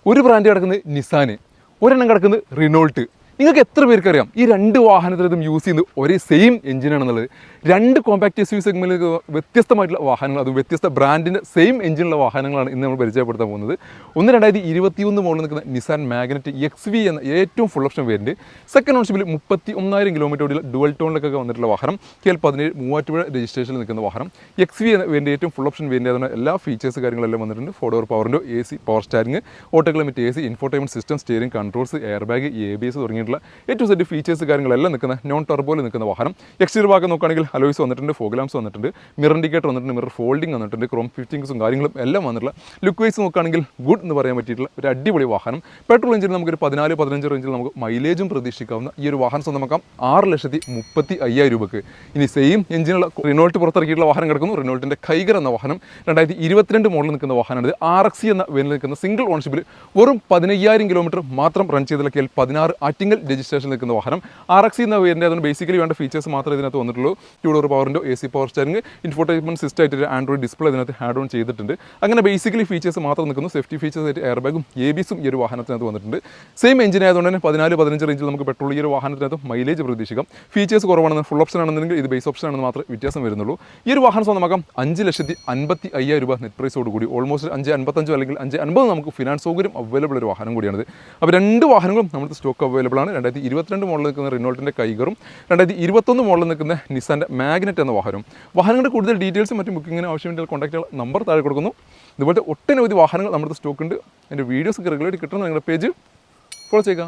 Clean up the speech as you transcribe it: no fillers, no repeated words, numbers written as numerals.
ഒരു ബ്രാൻഡ് കിടക്കുന്നത് നിസാന്, ഒരെണ്ണം കിടക്കുന്നത് റിനോൾട്ട്. നിങ്ങൾക്ക് എത്ര പേർക്ക് അറിയാം ഈ രണ്ട് വാഹനത്തിലും യൂസ് ചെയ്യുന്നത് ഒരേ സെയിം എഞ്ചിനാണെന്നുള്ളത്? രണ്ട് കോമ്പാക്ട് എസ് യു സെഗ്മെന്റിൽ വ്യത്യസ്തമായിട്ടുള്ള വാഹനങ്ങൾ, അതും വ്യത്യസ്ത ബ്രാൻഡിൻ്റെ സെയിം എഞ്ചിനുള്ള വാഹനങ്ങളാണ് ഇന്ന് നമ്മൾ പരിചയപ്പെടുത്താൻ പോകുന്നത്. 2021 മോഡൽ നിൽക്കുന്ന നിസാൻ മാഗ്നറ്റ് XV എന്ന ഏറ്റവും ഫുൾ ഓപ്ഷൻ വേരിയൻറ്റ്, സെക്കൻഡ് ഓൺഷിപ്പിൽ 31,000 കിലോമീറ്റർ ഓടിയുള്ള ഡുവൽ ടോണിലൊക്കെ വന്നിട്ടുള്ള വാഹനം, KL17 മൂവാറ്റുപുഴ രജിസ്ട്രേഷനിൽ നിൽക്കുന്ന വാഹനം. XV എന്ന വേരിയൻറ്റ് ഏറ്റവും ഫുൾ ഓപ്ഷൻ വേരിയൻറ്റ്, അതുകൊണ്ട് എല്ലാ ഫീച്ചേഴ്സ് കാര്യങ്ങളെല്ലാം വന്നിട്ടുണ്ട്. 4 ഡോർ പവറിൻ്റെ AC, power steering, auto climate AC, infotainment system, steering controls, air bag, ABS തുടങ്ങിയിട്ടുള്ള ഏറ്റവും സെറ്റ് ഫീച്ചേഴ്സ് കാര്യങ്ങളെല്ലാം നിൽക്കുന്ന നോൺ ടർബോയിൽ നിൽക്കുന്ന വാഹനം. എക്സ്റ്റീരിയർ ഭാഗം നോക്കുകയാണെങ്കിൽ അലോയ്സ് വന്നിട്ടുണ്ട്, ഫോഗ് ലാംപ്സ് വന്നിട്ടുണ്ട്, മിറർ ഇൻഡിക്കേറ്റർ വന്നിട്ടുണ്ട്, മിറർ ഫോൾഡിംഗ് വന്നിട്ടുണ്ട്, ക്രോം ഫിറ്റിംഗ്സും കാര്യങ്ങളും എല്ലാം വന്നിട്ടുള്ള ലുക്ക് വൈസ് നോക്കുകയാണെങ്കിൽ ഗുഡ് എന്ന് പറയാൻ പറ്റിയിട്ടുള്ള ഒരു അടിപൊളി വാഹനം. പെട്രോൾ എഞ്ചിന് നമുക്കൊരു 14-15 റേഞ്ചിൽ നമുക്ക് മൈലേജും പ്രതീക്ഷിക്കാവുന്ന ഈ ഒരു വാഹനം സ്വന്തമാക്കാം 6,35,000 രൂപയ്ക്ക്. ഇനി സെയിം എഞ്ചിനുള്ള റിനോൾട്ട് പുറത്തിറക്കിയിട്ടുള്ള വാഹനം കിടക്കുന്നു. റിനോൾട്ടിൻ്റെ കൈഗർ എന്ന വാഹനം 2022 മോഡൽ നിൽക്കുന്ന വാഹനമാണ്. RXC എന്ന വേനിൽ നിൽക്കുന്ന സിംഗിൾ ഓൺഷിപ്പിൽ വെറും 15,000 കിലോമീറ്റർ മാത്രം റൺ ചെയ്തുള്ള KL16 ആറ്റിങ്ങൽ രജിസ്ട്രേഷൻ നിൽക്കുന്ന വാഹനം. RXC എന്ന വേരിയൻറ്റ് അതിന് ബേസിക്കലി വേണ്ട ഫീച്ചേഴ്സ് മാത്രമേ ഇതിനകത്ത് വന്നിട്ടുള്ളൂ. 2 ഡോർ പവറിൻ്റെ AC, power steering, infotainment system ആയിട്ട് ആൻഡ്രോയിഡ് ഡിസ്പ്ലേ ഇതിനകത്ത് ആഡ് ഓൺ ചെയ്തിട്ടുണ്ട്. അങ്ങനെ ബേസിക്കലി ഫീച്ചേഴ്സ് മാത്രം നിൽക്കുന്നു. സേഫ്റ്റി ഫീച്ചേഴ്സ് ആയിട്ട് എയർ ബാഗും ABSും ഈ ഒരു വാഹനത്തിനകത്ത് വന്നിട്ടുണ്ട്. സെയിം എഞ്ചിൻ ആയതുകൊണ്ട് തന്നെ 14-15 റേഞ്ചിൽ നമുക്ക് പെട്രോൾ ഈ ഒരു വാഹനത്തിനകത്ത് മൈലേജ് പ്രതീക്ഷിക്കാം. ഫീച്ചേഴ്സ് കുറവാണെന്ന് ഫുൾ ഓപ്ഷൻ ആണെന്നുണ്ടെങ്കിൽ ഇത് ബേസ് ഓപ്ഷൻ ആണെന്ന് മാത്രമേ വ്യത്യാസം വരുന്നുള്ളൂ. ഈ ഒരു വാഹനം സ്വന്തമാക്കാം 5,55,000 രൂപ നെറ്റ് പ്രൈസോട് കൂടി. ഓൾമോസ്റ്റ് 5,55 അല്ലെങ്കിൽ 5,50 നമുക്ക് ഫിനാൻസ് സൗകര്യം അവൈലബിൾ ഒരു വാഹനം കൂടിയാണിത്. അപ്പോൾ രണ്ട് വാഹനങ്ങളും നമ്മുടെ സ്റ്റോക്ക് അവൈലബിൾ ആണ്. 2022 മോഡൽ നിൽക്കുന്ന റിനോൾട്ടിൻ്റെ കൈഗറും 2021 മോഡൽ നിൽക്കുന്ന നിസാൻ്റെ മാഗ്നറ്റ് എന്ന വാഹനങ്ങളുടെ കൂടുതൽ ഡീറ്റെയിൽസും മറ്റും ബുക്കിങ്ങിന് ആവശ്യമുണ്ടെങ്കിൽ കോൺടാക്ട് നമ്പർ താഴെ കൊടുക്കുന്നു. ഇതുപോലത്തെ ഒട്ടനവധി വാഹനങ്ങൾ നമ്മുടെ സ്റ്റോക്ക് ഉണ്ട്. അതിൻ്റെ വീഡിയോസ് റെഗുലറായിട്ട് കിട്ടുന്ന നിങ്ങളുടെ പേജ് ഫോളോ ചെയ്യുക.